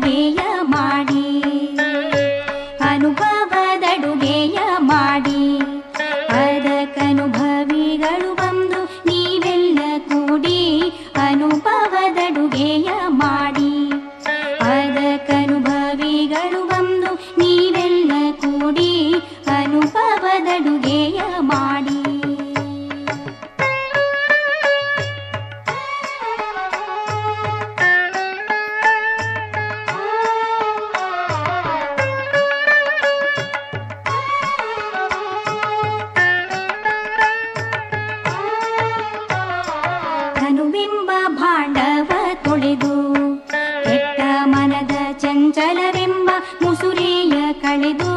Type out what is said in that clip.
ಅಡುಗೆಯ ಮಾಡಿ, ಅನುಭವದಡುಗೆಯ ಮಾಡಿ, ಅದಕ್ಕನುಭವಿಗಳು ಬಂದು ನೀವೆಲ್ಲ ಕೂಡಿ ಅನುಭವದಡುಗೆಯ ಮಾಡಿ, ಅದಕ್ಕನುಭವಿಗಳು ಬಂದು ನೀವೆಲ್ಲ ಕೂಡಿ ಅನುಭವದಡುಗೆಯ ಮಾಡಿ. ಧನುವೆಂಬ ಭಾಂಡವ ತೊಳೆದು ಕೆಟ್ಟ ಮನದ ಚಂಚಲವೆಂಬ ಮುಸುರೆಯ ಕಳೆದು,